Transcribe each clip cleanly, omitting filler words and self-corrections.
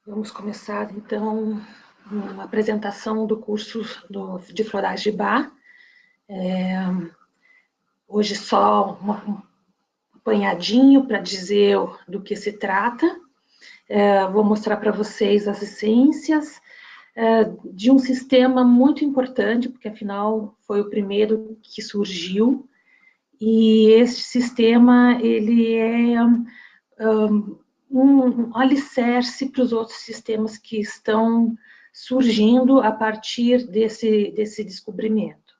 Vamos começar, então, uma apresentação do curso de Florais de Bach. Hoje só um apanhadinho para dizer do que se trata. Vou mostrar para vocês as essências de um sistema muito importante, porque afinal foi o primeiro que surgiu, e este sistema ele é um alicerce para os outros sistemas que estão surgindo a partir desse descobrimento.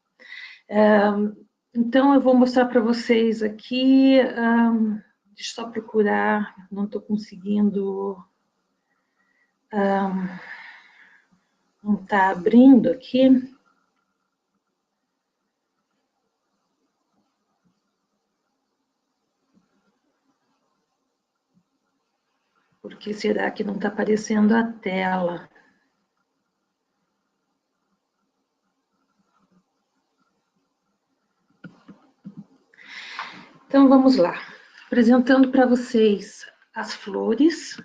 Então, eu vou mostrar para vocês aqui, deixa eu só procurar, não estou conseguindo, não está abrindo aqui. Por que será que não está aparecendo a tela? Então, vamos lá. Apresentando para vocês as flores.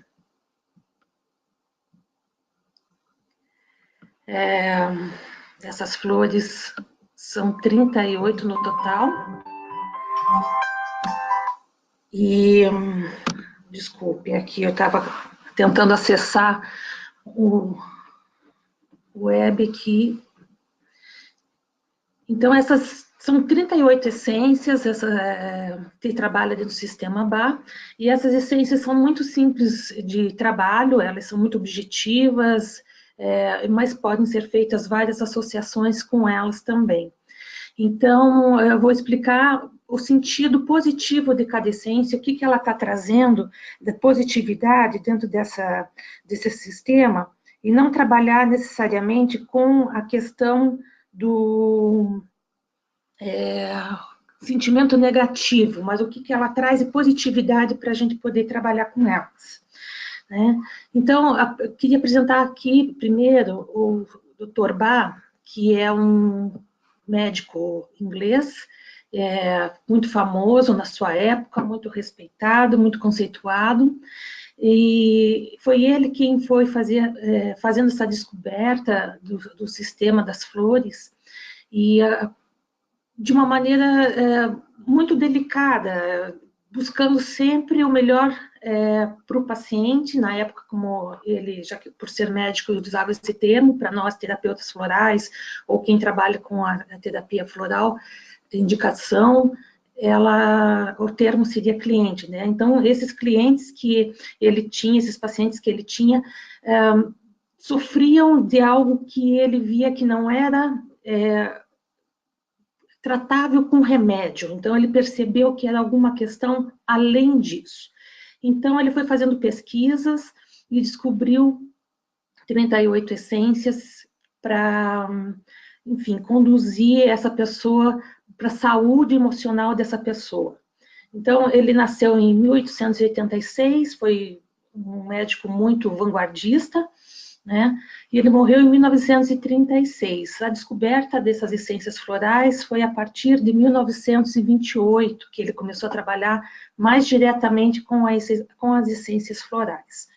Essas flores são 38 no total. E, desculpe, aqui eu estava tentando acessar o web aqui. Então, essas são 38 essências que trabalham dentro do sistema Bach, e essas essências são muito simples de trabalho, elas são muito objetivas, mas podem ser feitas várias associações com elas também. Então, eu vou explicar o sentido positivo de cada essência, o que ela está trazendo de positividade dentro desse sistema, e não trabalhar necessariamente com a questão do sentimento negativo, mas o que ela traz de positividade para a gente poder trabalhar com elas. Né? Então, eu queria apresentar aqui primeiro o Dr. Bach, que é um médico inglês, muito famoso na sua época, muito respeitado, muito conceituado, e foi ele quem foi fazendo essa descoberta do sistema das flores, e de uma maneira muito delicada, buscando sempre o melhor para o paciente. Na época, como ele, já que por ser médico, usava esse termo, para nós, terapeutas florais, ou quem trabalha com a terapia floral, indicação, o termo seria cliente, né? Então, esses clientes que ele tinha, esses pacientes que ele tinha, sofriam de algo que ele via que não era tratável com remédio. Então, ele percebeu que era alguma questão além disso. Então, ele foi fazendo pesquisas e descobriu 38 essências para, enfim, conduzir essa pessoa para a saúde emocional dessa pessoa. Então, ele nasceu em 1886, foi um médico muito vanguardista, né? E ele morreu em 1936. A descoberta dessas essências florais foi a partir de 1928, que ele começou a trabalhar mais diretamente com as essências florais.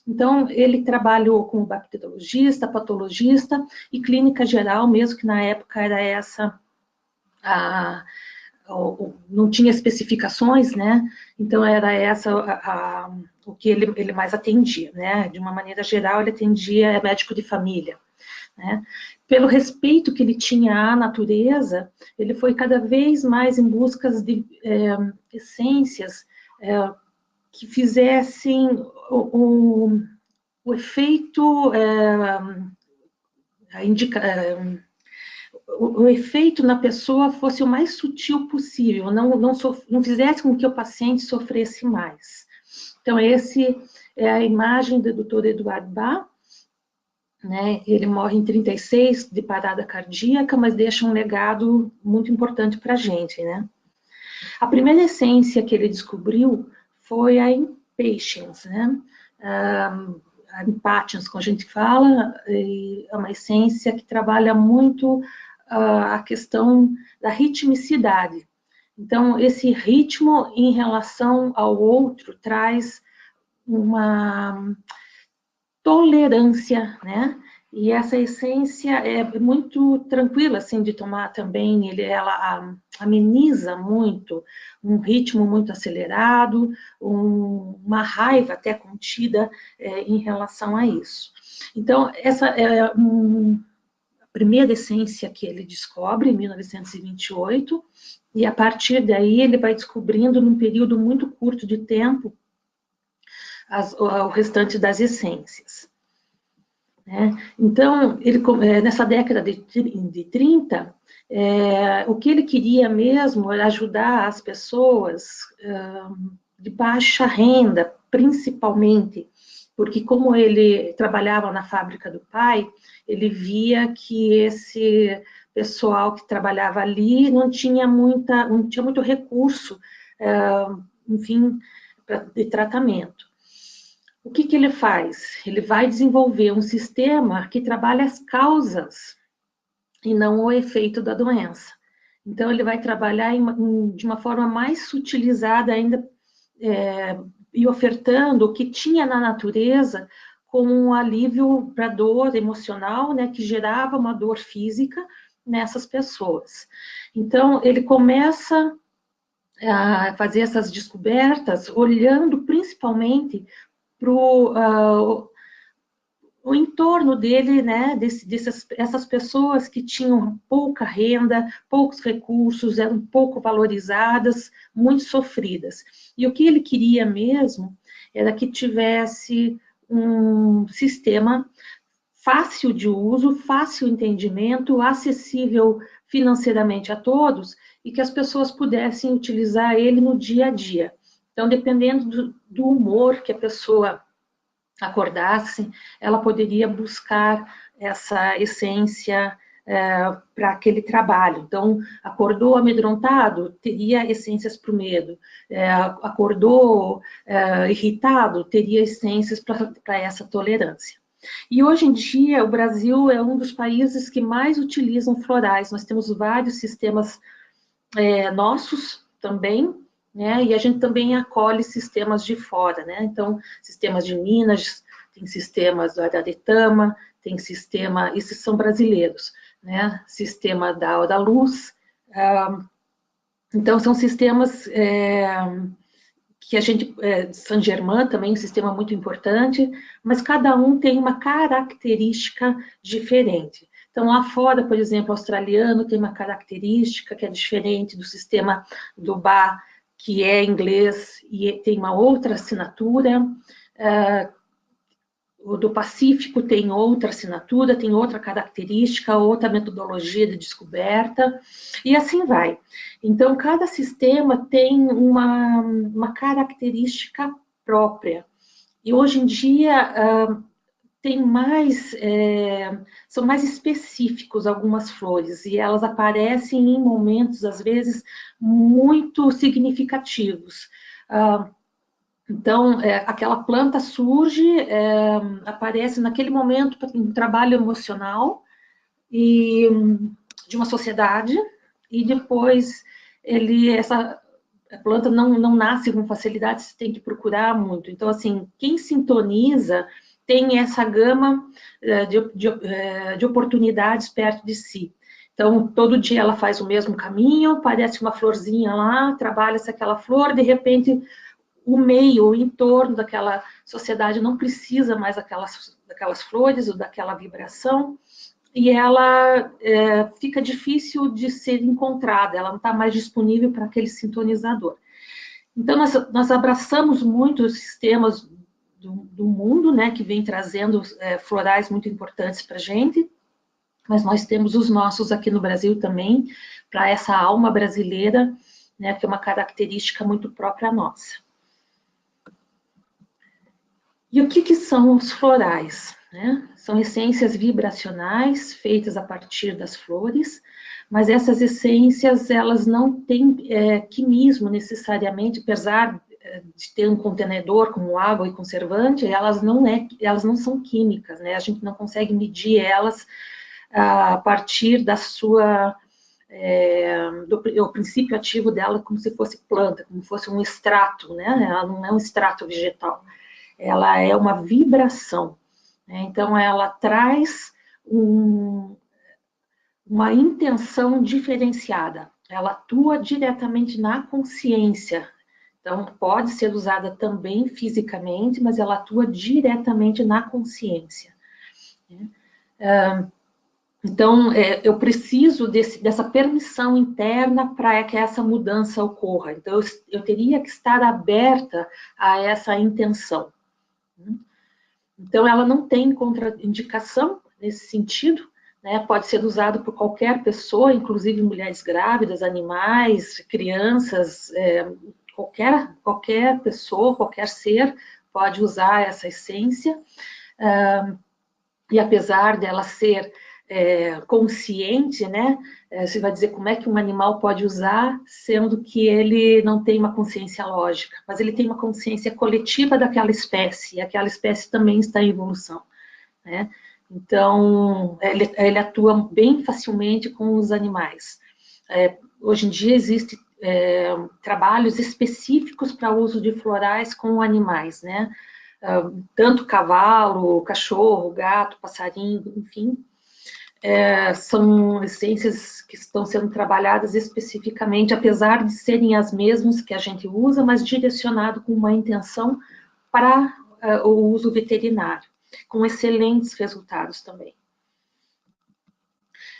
Então, ele trabalhou como bacteriologista, patologista e clínica geral, mesmo que na época era essa não tinha especificações, né? Então era essa o que ele mais atendia, né? De uma maneira geral, ele atendia médico de família, né? Pelo respeito que ele tinha à natureza, ele foi cada vez mais em busca de essências que fizessem o efeito, o efeito na pessoa fosse o mais sutil possível, não fizesse com que o paciente sofresse mais. Então, esse é a imagem do Dr. Eduard Bach, né? Ele morre em 36 de parada cardíaca, mas deixa um legado muito importante para a gente, né? A primeira essência que ele descobriu foi a impatience, né? A impatience, como a gente fala, é uma essência que trabalha muito a questão da ritmicidade. Então, esse ritmo em relação ao outro traz tolerância, né? E essa essência é muito tranquila, assim, de tomar também, ela ameniza muito um ritmo muito acelerado, uma raiva até contida em relação a isso. Então, essa é a primeira essência que ele descobre, em 1928, e a partir daí ele vai descobrindo, num período muito curto de tempo, o restante das essências. Então, nessa década de 30, o que ele queria mesmo era ajudar as pessoas de baixa renda, principalmente, porque como ele trabalhava na fábrica do pai, ele via que esse pessoal que trabalhava ali não tinha muito recurso, enfim, de tratamento. O que ele faz? Ele vai desenvolver um sistema que trabalha as causas e não o efeito da doença. Então, ele vai trabalhar de uma forma mais sutilizada ainda e ofertando o que tinha na natureza como um alívio para a dor emocional, né, que gerava uma dor física nessas pessoas. Então, ele começa a fazer essas descobertas olhando principalmente para o entorno dele, né, essas pessoas que tinham pouca renda, poucos recursos, eram pouco valorizadas, muito sofridas. E o que ele queria mesmo era que tivesse um sistema fácil de uso, fácil entendimento, acessível financeiramente a todos e que as pessoas pudessem utilizar ele no dia a dia. Então, dependendo do humor que a pessoa acordasse, ela poderia buscar essa essência para aquele trabalho. Então, acordou amedrontado, teria essências para o medo. Acordou irritado, teria essências para essa tolerância. E hoje em dia, o Brasil é um dos países que mais utilizam florais. Nós temos vários sistemas nossos também, né? E a gente também acolhe sistemas de fora, né? Então, sistemas de Minas, tem sistemas do Araretama, tem sistema, esses são brasileiros, né? Sistema da Luz. Então, são sistemas que a gente, Saint Germain também é um sistema muito importante, mas cada um tem uma característica diferente. Então, lá fora, por exemplo, o australiano tem uma característica que é diferente do sistema do Bach, que é inglês e tem uma outra assinatura. O do Pacífico tem outra assinatura, tem outra característica, outra metodologia de descoberta, e assim vai. Então, cada sistema tem uma característica própria. E hoje em dia tem são mais específicos algumas flores, e elas aparecem em momentos, às vezes, muito significativos. Então, aquela planta surge, aparece naquele momento um trabalho emocional e de uma sociedade, e depois essa planta não nasce com facilidade, você tem que procurar muito. Então, assim, quem sintoniza tem essa gama de oportunidades perto de si. Então, todo dia ela faz o mesmo caminho, aparece uma florzinha lá, trabalha-se aquela flor, de repente o meio, o entorno daquela sociedade não precisa mais daquelas flores ou daquela vibração, e ela fica difícil de ser encontrada, ela não está mais disponível para aquele sintonizador. Então, nós abraçamos muito os sistemas do mundo, né, que vem trazendo florais muito importantes para a gente, mas nós temos os nossos aqui no Brasil também, para essa alma brasileira, né, que é uma característica muito própria nossa. E o que são os florais? Né? São essências vibracionais feitas a partir das flores, mas essas essências elas não têm quimismo necessariamente, apesar de ter um contenedor como água e conservante, elas não são químicas, né? A gente não consegue medir elas a partir da sua o princípio ativo dela como se fosse planta, como se fosse um extrato, né? Ela não é um extrato vegetal. Ela é uma vibração. né? Então, ela traz uma intenção diferenciada. Ela atua diretamente na consciência. Então, pode ser usada também fisicamente, mas ela atua diretamente na consciência. Então, eu preciso dessa permissão interna para que essa mudança ocorra. Então, eu teria que estar aberta a essa intenção. Então, ela não tem contraindicação nesse sentido, né? Pode ser usado por qualquer pessoa, inclusive mulheres grávidas, animais, crianças, qualquer pessoa, qualquer ser pode usar essa essência. E apesar dela ser consciente, né? Você vai dizer como é que um animal pode usar, sendo que ele não tem uma consciência lógica, mas ele tem uma consciência coletiva daquela espécie, e aquela espécie também está em evolução, né? Então, ele atua bem facilmente com os animais. Hoje em dia existem trabalhos específicos para o uso de florais com animais, né? Tanto cavalo, cachorro, gato, passarinho, enfim, são essências que estão sendo trabalhadas especificamente, apesar de serem as mesmas que a gente usa, mas direcionado com uma intenção para o uso veterinário, com excelentes resultados também.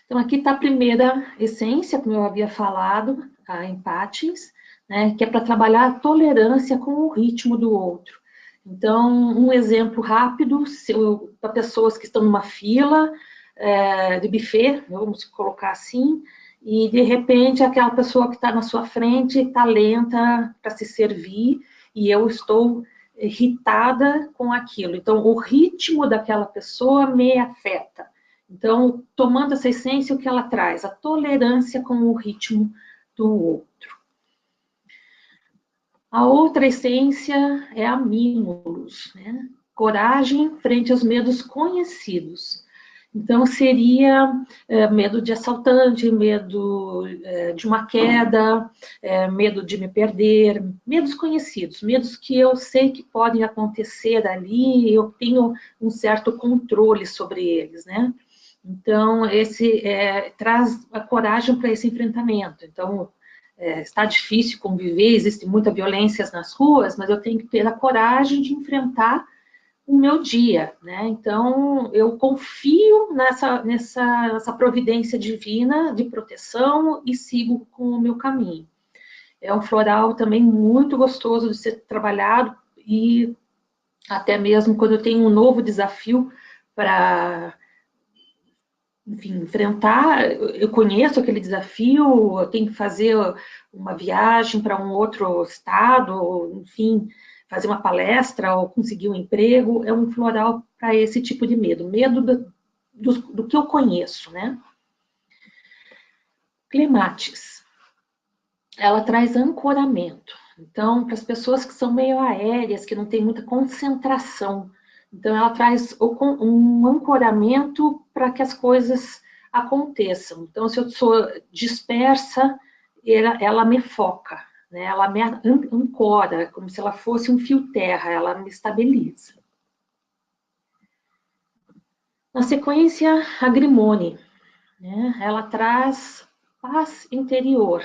Então, aqui está a primeira essência, como eu havia falado, a Empatins, né, que é para trabalhar a tolerância com o ritmo do outro. Então, um exemplo rápido, para pessoas que estão numa fila de buffet, vamos colocar assim, e de repente aquela pessoa que está na sua frente está lenta para se servir e eu estou irritada com aquilo. Então, o ritmo daquela pessoa me afeta. Então, tomando essa essência, o que ela traz? A tolerância com o ritmo do outro. A outra essência é a Mimulus, né? Coragem frente aos medos conhecidos. Então, seria medo de assaltante, medo de uma queda, medo de me perder, medos conhecidos, medos que eu sei que podem acontecer ali, eu tenho um certo controle sobre eles, né? Então, esse traz a coragem para esse enfrentamento. Então, está difícil conviver, existe muita violência nas ruas, mas eu tenho que ter a coragem de enfrentar o meu dia, né? Então, eu confio nessa providência divina de proteção e sigo com o meu caminho. É um floral também muito gostoso de ser trabalhado e até mesmo quando eu tenho um novo desafio para enfrentar, eu conheço aquele desafio, eu tenho que fazer uma viagem para um outro estado, enfim, fazer uma palestra ou conseguir um emprego, é um floral para esse tipo de medo, do que eu conheço, né? Clematis, ela traz ancoramento. Então, para as pessoas que são meio aéreas, que não tem muita concentração, então ela traz um ancoramento para que as coisas aconteçam. Então, se eu sou dispersa, ela me foca, né? Ela me ancora, como se ela fosse um fio terra, ela me estabiliza. Na sequência, a Grimone, né? Ela traz paz interior.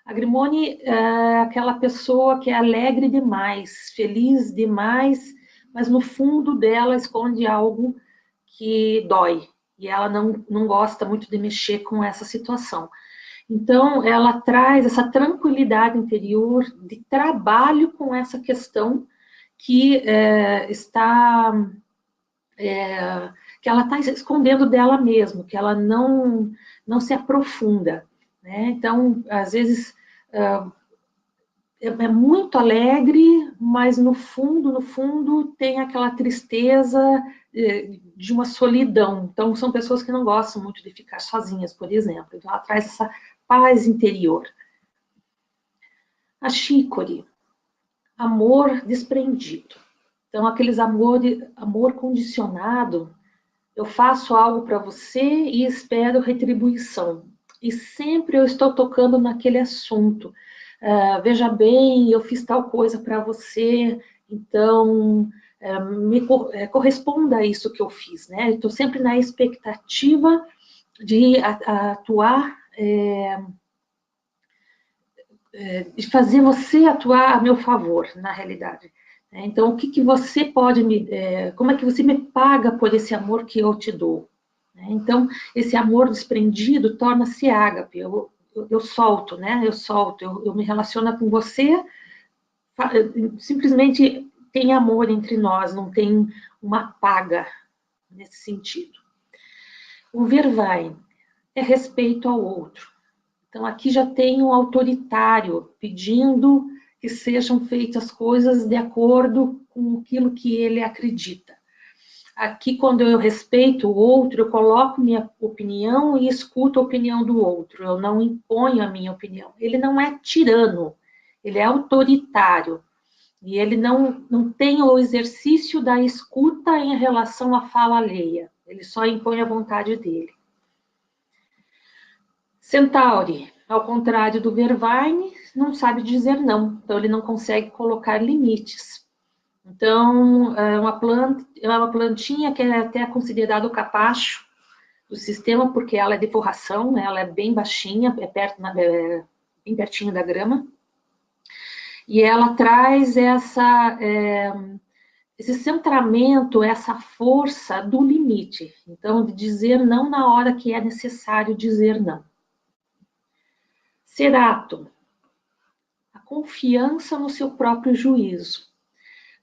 A Grimone é aquela pessoa que é alegre demais, feliz demais, mas no fundo dela esconde algo que dói. E ela não gosta muito de mexer com essa situação. Então, ela traz essa tranquilidade interior de trabalho com essa questão que que ela está escondendo dela mesma, que ela não se aprofunda, né? Então, às vezes, é muito alegre, mas no fundo, tem aquela tristeza de uma solidão. Então, são pessoas que não gostam muito de ficar sozinhas, por exemplo. Então, ela traz essa paz interior. A Chicory, amor desprendido. Então, aqueles amor condicionado, eu faço algo para você e espero retribuição. E sempre eu estou tocando naquele assunto. Veja bem, eu fiz tal coisa para você, então corresponda a isso que eu fiz, né? Estou sempre na expectativa de atuar, de fazer você atuar a meu favor, na realidade. Então, o que você pode como é que você me paga por esse amor que eu te dou? Então, esse amor desprendido torna-se ágape. Eu solto, né? Eu me relaciono com você, simplesmente tem amor entre nós, não tem uma paga nesse sentido. O Vervain é respeito ao outro. Então, aqui já tem um autoritário pedindo que sejam feitas coisas de acordo com aquilo que ele acredita. Aqui, quando eu respeito o outro, eu coloco minha opinião e escuto a opinião do outro. Eu não imponho a minha opinião. Ele não é tirano, ele é autoritário. E ele não tem o exercício da escuta em relação à fala alheia. Ele só impõe a vontade dele. Centauri, ao contrário do Vervain, não sabe dizer não. Então, ele não consegue colocar limites. Então, é uma plantinha que é até considerada o capacho do sistema, porque ela é de forração, né? Ela é bem baixinha, bem pertinho da grama. E ela traz esse centramento, essa força do limite. Então, de dizer não na hora que é necessário dizer não. Cerato, a confiança no seu próprio juízo.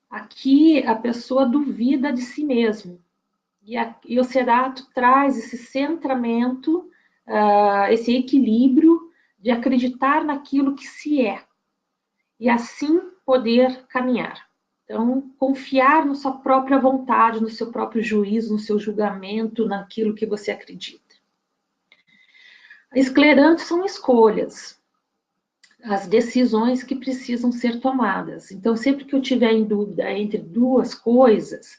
Aqui a pessoa duvida de si mesmo. E o Cerato traz esse centramento, esse equilíbrio de acreditar naquilo que se é. E assim poder caminhar. Então, confiar na sua própria vontade, no seu próprio juízo, no seu julgamento, naquilo que você acredita. Esclerantes são escolhas, as decisões que precisam ser tomadas. Então, sempre que eu tiver em dúvida entre duas coisas,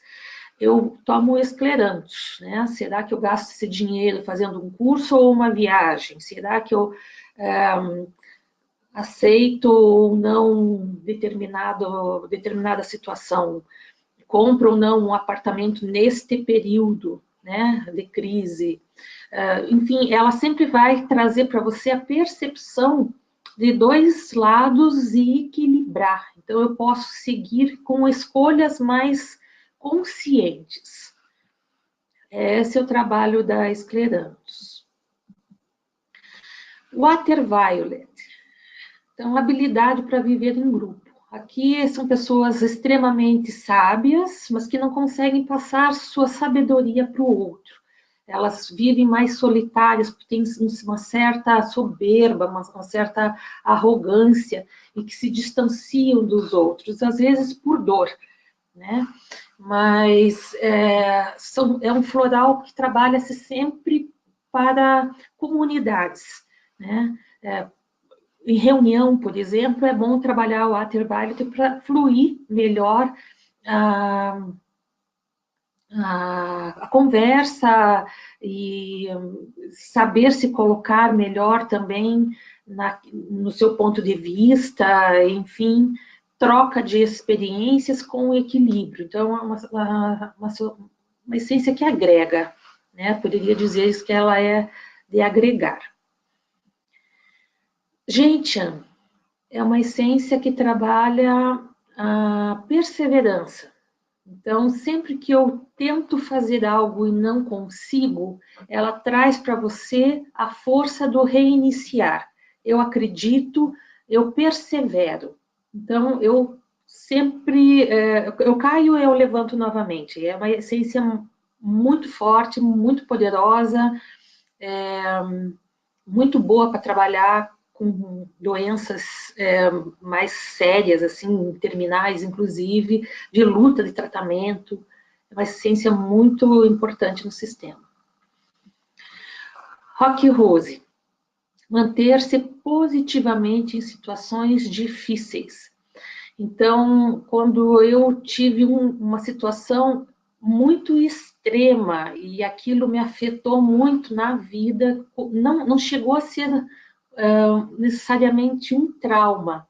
eu tomo o esclerante, né? Será que eu gasto esse dinheiro fazendo um curso ou uma viagem? Será que eu aceito ou não determinada situação? Compro ou não um apartamento neste período, né, de crise? Enfim, ela sempre vai trazer para você a percepção de dois lados e equilibrar. Então, eu posso seguir com escolhas mais conscientes. Esse é o trabalho da Esclerantus. Water Violet. Então, habilidade para viver em grupo. Aqui são pessoas extremamente sábias, mas que não conseguem passar sua sabedoria para o outro. Elas vivem mais solitárias, porque têm uma certa soberba, uma certa arrogância, e que se distanciam dos outros, às vezes por dor, né? Mas é um floral que trabalha-se sempre para comunidades, né? Em reunião, por exemplo, é bom trabalhar o Water Violet para fluir melhor a conversa e saber se colocar melhor também no seu ponto de vista, enfim, troca de experiências com equilíbrio. Então, é uma essência que agrega, né? Poderia dizer isso, que ela é de agregar. Gentian é uma essência que trabalha a perseverança. Então, sempre que eu tento fazer algo e não consigo, ela traz para você a força do reiniciar. Eu acredito, eu persevero. Então, eu sempre, eu caio e eu levanto novamente. É uma essência muito forte, muito poderosa, muito boa para trabalhar com doenças mais sérias, assim, terminais, inclusive, de luta de tratamento. É uma essência muito importante no sistema. Rock Rose. Manter-se positivamente em situações difíceis. Então, quando eu tive uma situação muito extrema e aquilo me afetou muito na vida, não chegou a ser necessariamente um trauma,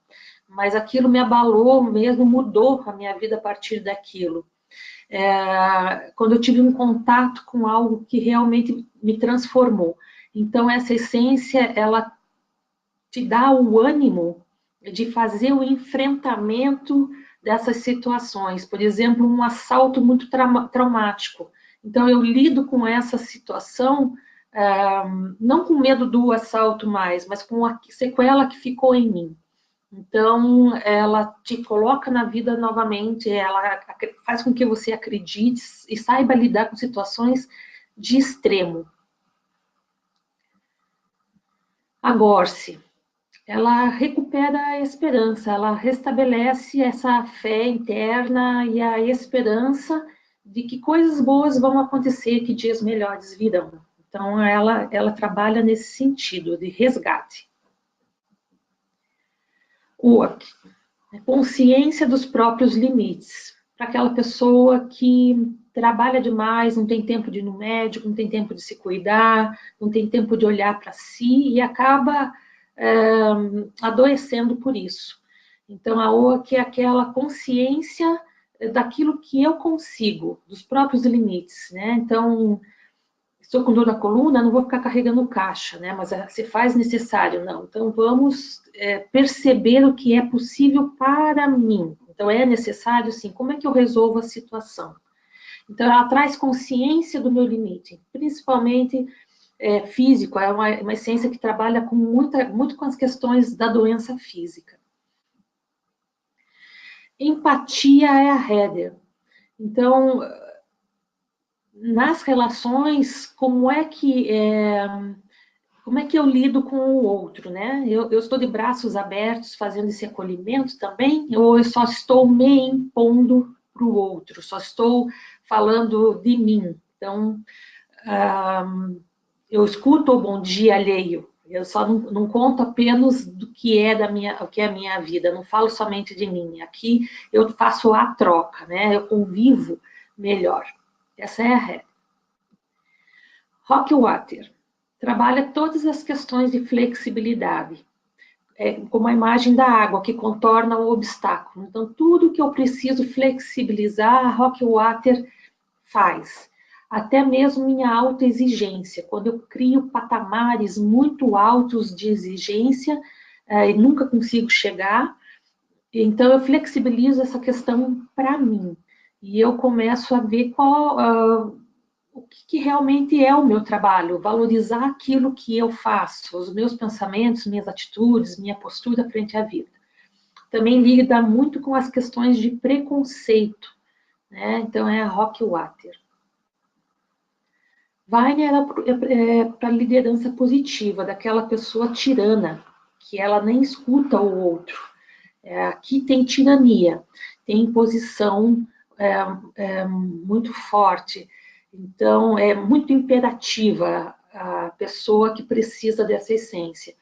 mas aquilo me abalou mesmo, mudou a minha vida a partir daquilo. quando eu tive um contato com algo que realmente me transformou. Então, essa essência, ela te dá o ânimo de fazer o enfrentamento dessas situações. Por exemplo, um assalto muito traumático. Então, eu lido com essa situação, não com medo do assalto mais, mas com a sequela que ficou em mim. Então, ela te coloca na vida novamente, ela faz com que você acredite e saiba lidar com situações de extremo. A Gorse, ela recupera a esperança, ela restabelece essa fé interna e a esperança de que coisas boas vão acontecer, que dias melhores virão. Então, ela trabalha nesse sentido de resgate. Oak, consciência dos próprios limites. Para aquela pessoa que trabalha demais, não tem tempo de ir no médico, não tem tempo de se cuidar, não tem tempo de olhar para si e acaba adoecendo por isso. Então, a OAK é aquela consciência daquilo que eu consigo, dos próprios limites, né? Então, estou com dor na coluna, não vou ficar carregando caixa, né? Mas se faz necessário, não. Então, vamos perceber o que é possível para mim. Então, é necessário, sim. Como é que eu resolvo a situação? Então, ela traz consciência do meu limite, principalmente físico, é uma essência que trabalha com muito com as questões da doença física. Empatia é a Heather. Então, nas relações, como é que eu lido com o outro, né? Eu estou de braços abertos fazendo esse acolhimento também, ou eu só estou me impondo para o outro, só estou falando de mim. Então, eu escuto o bom dia alheio, eu só não conto apenas do que é o que é a minha vida, não falo somente de mim. Aqui eu faço a troca, né? Eu convivo melhor. Essa é a regra. Rockwater trabalha todas as questões de flexibilidade, como a imagem da água que contorna o obstáculo. Então, tudo que eu preciso flexibilizar, a Rockwater faz. Até mesmo minha autoexigência. Quando eu crio patamares muito altos de exigência, e nunca consigo chegar, então eu flexibilizo essa questão para mim. E eu começo a ver o que realmente é o meu trabalho, valorizar aquilo que eu faço, os meus pensamentos, minhas atitudes, minha postura frente à vida. Também lida muito com as questões de preconceito, né? Então é a Rockwater. Vine é para liderança positiva, daquela pessoa tirana, que ela nem escuta o outro. Aqui tem tirania, tem imposição muito forte. Então, é muito imperativa a pessoa que precisa dessa essência.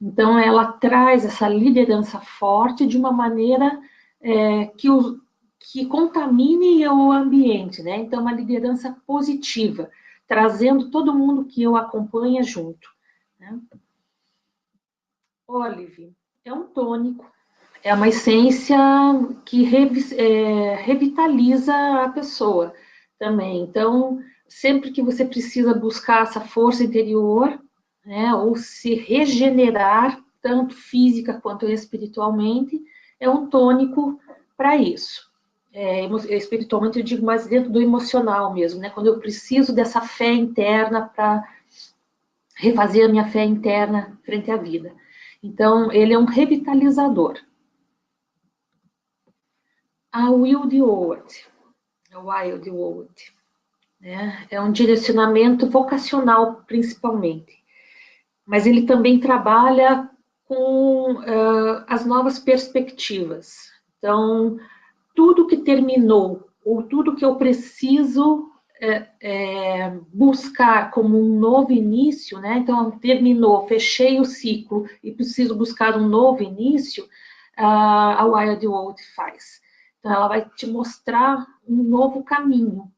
Então, ela traz essa liderança forte de uma maneira que contamine o ambiente, né? Então, uma liderança positiva, trazendo todo mundo que eu acompanha junto. Né? Olive é um tônico, é uma essência que revitaliza a pessoa também. Então, sempre que você precisa buscar essa força interior, né, ou se regenerar, tanto física quanto espiritualmente, é um tônico para isso. Espiritualmente eu digo mais dentro do emocional mesmo, né? Quando eu preciso dessa fé interna para refazer a minha fé interna frente à vida. Então, ele é um revitalizador. A Wild World, né? É um direcionamento vocacional, principalmente. Mas ele também trabalha com as novas perspectivas. Então, tudo que terminou, ou tudo que eu preciso buscar como um novo início, né? Então, terminou, fechei o ciclo e preciso buscar um novo início, a Wild World faz. Então, ela vai te mostrar um novo caminho.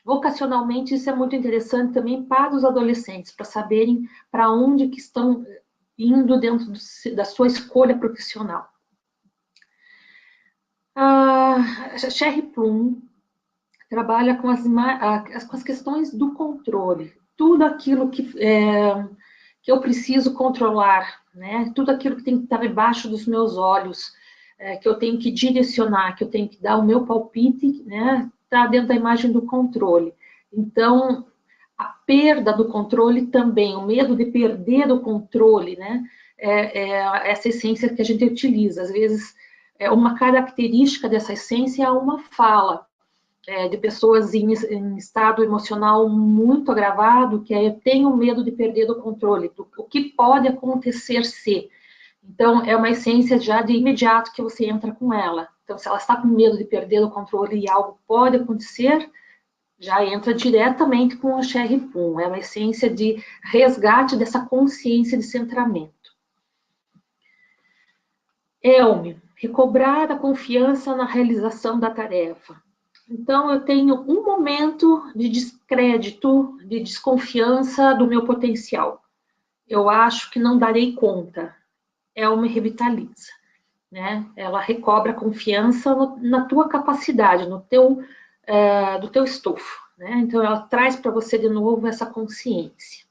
Vocacionalmente, isso é muito interessante também para os adolescentes, para saberem para onde que estão indo dentro da sua escolha profissional. A Cherry Plum trabalha com as questões do controle. Tudo aquilo que eu preciso controlar, né? Tudo aquilo que tem que estar debaixo dos meus olhos, que eu tenho que direcionar, que eu tenho que dar o meu palpite, né? Está dentro da imagem do controle. Então, a perda do controle também, o medo de perder o controle, né? É essa essência que a gente utiliza. Às vezes, uma característica dessa essência é uma fala de pessoas em estado emocional muito agravado, que é eu tenho medo de perder o controle, o que pode acontecer se. Então, é uma essência já de imediato que você entra com ela. Então, se ela está com medo de perder o controle e algo pode acontecer, já entra diretamente com o Sherry Pum. É uma essência de resgate dessa consciência de centramento. Elme, recobrar a confiança na realização da tarefa. Então, eu tenho um momento de descrédito, de desconfiança do meu potencial. Eu acho que não darei conta. Elme revitaliza, né? Ela recobra a confiança na tua capacidade, do teu estofo, né? Então, ela traz para você de novo essa consciência.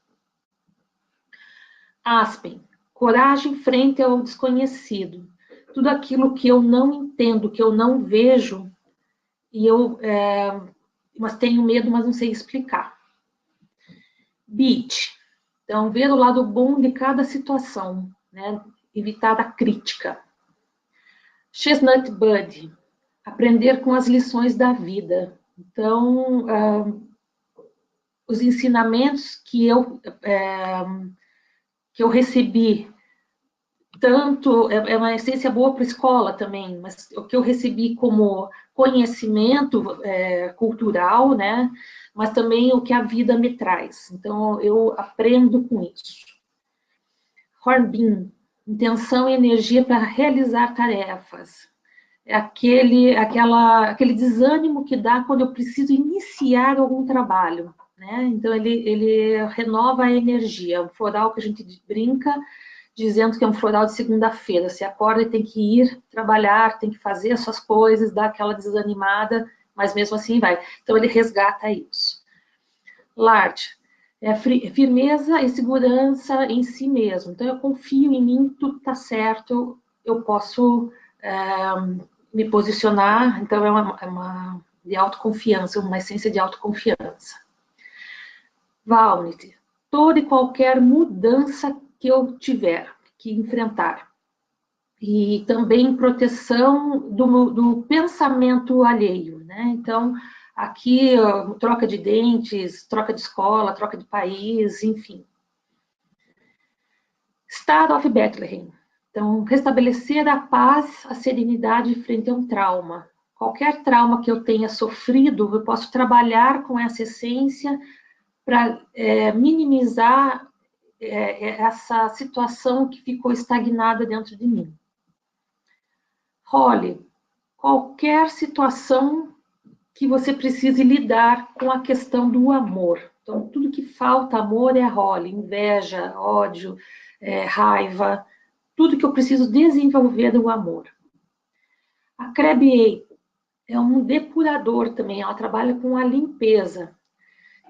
Aspen, coragem frente ao desconhecido. Tudo aquilo que eu não entendo, que eu não vejo, mas tenho medo, mas não sei explicar. Beat, então ver o lado bom de cada situação, né? Evitar a crítica. Chestnut Bud, aprender com as lições da vida. Então, os ensinamentos que eu recebi, tanto, é uma essência boa para a escola também, mas o que eu recebi como conhecimento cultural, né? Mas também o que a vida me traz. Então, eu aprendo com isso. Hornbeam, intenção e energia para realizar tarefas. É aquele desânimo que dá quando eu preciso iniciar algum trabalho, né? Então, ele renova a energia. É um floral que a gente brinca, dizendo que é um floral de segunda-feira. Você acorda e tem que ir trabalhar, tem que fazer as suas coisas, dá aquela desanimada, mas mesmo assim vai. Então, ele resgata isso. Lard, é firmeza e segurança em si mesmo. Então, eu confio em mim, tudo está certo, eu posso me posicionar. Então, é uma de autoconfiança, uma essência de autoconfiança. Valnit, toda e qualquer mudança que eu tiver que enfrentar. E também proteção do pensamento alheio, né? Então, aqui, troca de dentes, troca de escola, troca de país, enfim. Star of Bethlehem. Então, restabelecer a paz, a serenidade frente a um trauma. Qualquer trauma que eu tenha sofrido, eu posso trabalhar com essa essência para minimizar essa situação que ficou estagnada dentro de mim. Holly, qualquer situação que você precise lidar com a questão do amor. Então, tudo que falta amor é a Holly, inveja, ódio, raiva, tudo que eu preciso desenvolver do amor. A Crabbe é um depurador também, ela trabalha com a limpeza.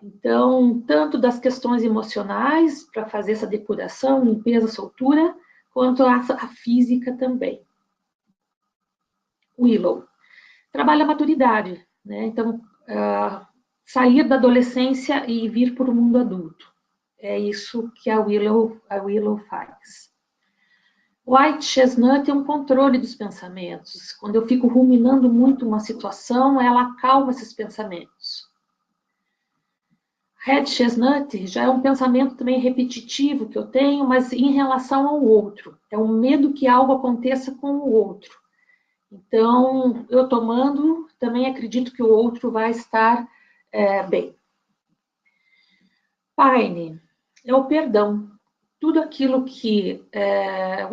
Então, tanto das questões emocionais, para fazer essa depuração, limpeza, soltura, quanto a física também. Willow, trabalha a maturidade, né? Então, sair da adolescência e vir para o mundo adulto. É isso que a Willow faz. White Chestnut é um controle dos pensamentos. Quando eu fico ruminando muito uma situação, ela acalma esses pensamentos. Red Chestnut já é um pensamento também repetitivo que eu tenho, mas em relação ao outro. É um medo que algo aconteça com o outro. Então, eu tomando, também acredito que o outro vai estar bem. Pine é o perdão. Tudo aquilo que é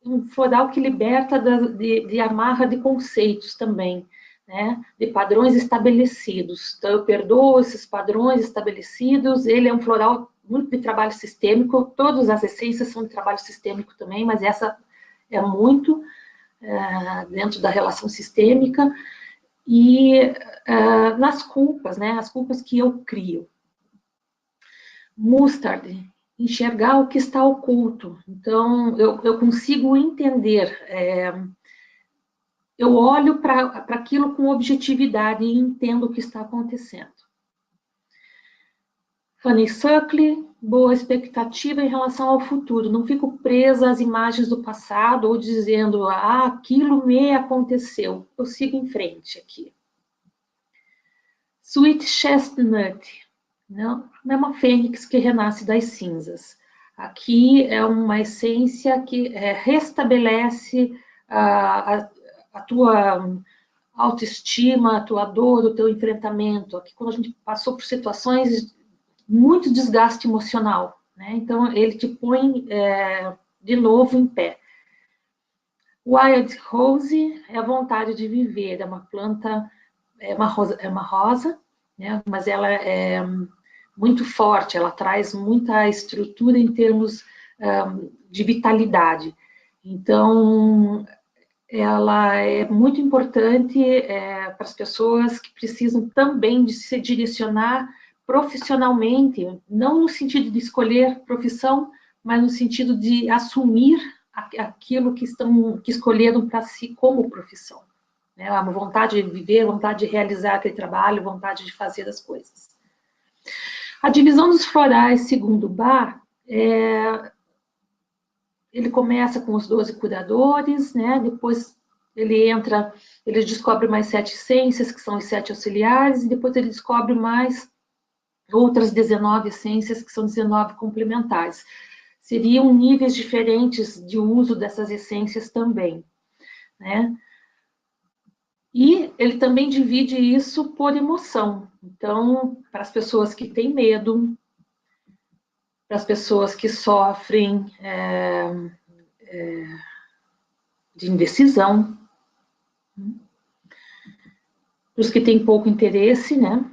um floral que liberta de amarra de conceitos também, né? De padrões estabelecidos. Então, eu perdoo esses padrões estabelecidos. Ele é um floral muito de trabalho sistêmico. Todas as essências são de trabalho sistêmico também, mas essa é muito dentro da relação sistêmica. E nas culpas, né, as culpas que eu crio. Mustard, enxergar o que está oculto. Então, eu consigo entender, eu olho para aquilo com objetividade e entendo o que está acontecendo. Honeysuckle, boa expectativa em relação ao futuro. Não fico presa às imagens do passado ou dizendo, ah, aquilo me aconteceu. Eu sigo em frente aqui. Sweet Chestnut, não é uma fênix que renasce das cinzas. Aqui é uma essência que restabelece a tua autoestima, a tua dor, o teu enfrentamento. Aqui, quando a gente passou por situações muito desgaste emocional, né? Então ele te põe de novo em pé. Wild Rose é a vontade de viver, é uma planta, é uma rosa, né? Mas ela é muito forte, ela traz muita estrutura em termos de vitalidade. Então, ela é muito importante para as pessoas que precisam também de se direcionar profissionalmente, não no sentido de escolher profissão, mas no sentido de assumir aquilo que escolheram para si como profissão. Né? A vontade de viver, a vontade de realizar aquele trabalho, a vontade de fazer as coisas. A divisão dos florais, segundo Bach, ele começa com os 12 curadores, né? Depois ele descobre mais 7 essências, que são os 7 auxiliares, e depois ele descobre mais outras 19 essências, que são 19 complementares. Seriam níveis diferentes de uso dessas essências também, né? E ele também divide isso por emoção. Então, para as pessoas que têm medo, para as pessoas que sofrem de indecisão, para os que têm pouco interesse, né?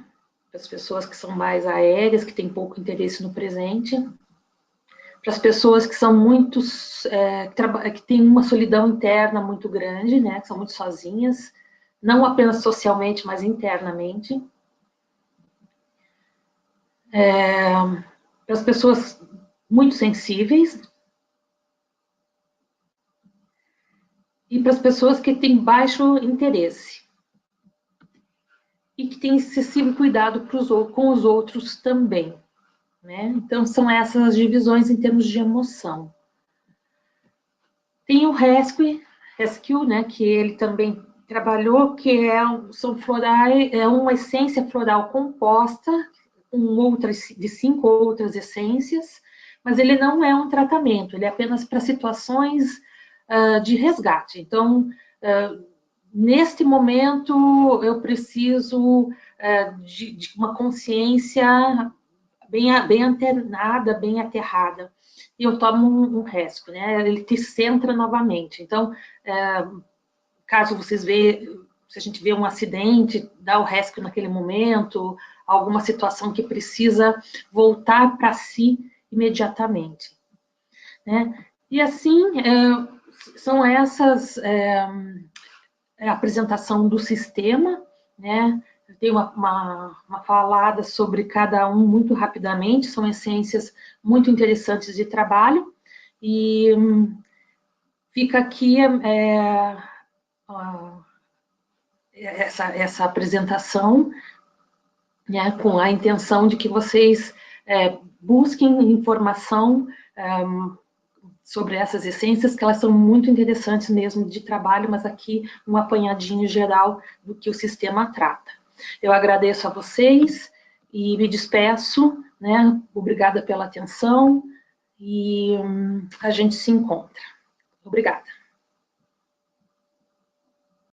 Para as pessoas que são mais aéreas, que têm pouco interesse no presente, para as pessoas que são que têm uma solidão interna muito grande, né? Que são muito sozinhas, não apenas socialmente, mas internamente. Para as pessoas muito sensíveis e para as pessoas que têm baixo interesse e que têm excessivo cuidado com os outros também, né? Então, são essas as divisões em termos de emoção. Tem o Rescue, né, que ele também trabalhou, que são florais, é uma essência floral composta de 5 outras essências, mas ele não é um tratamento, ele é apenas para situações de resgate. Então, neste momento, eu preciso de uma consciência bem antenada, bem aterrada. E eu tomo um Rescue, né? Ele te centra novamente. Então, caso se a gente vê um acidente, dá o Rescue naquele momento, alguma situação que precisa voltar para si imediatamente, né? E assim, são essas a apresentação do sistema, né? Tem uma falada sobre cada um muito rapidamente, são essências muito interessantes de trabalho, e fica aqui essa apresentação, né, com a intenção de que vocês busquem informação sobre essas essências, que elas são muito interessantes mesmo de trabalho, mas aqui um apanhadinho geral do que o sistema trata. Eu agradeço a vocês e me despeço, né? Obrigada pela atenção e a gente se encontra. Obrigada.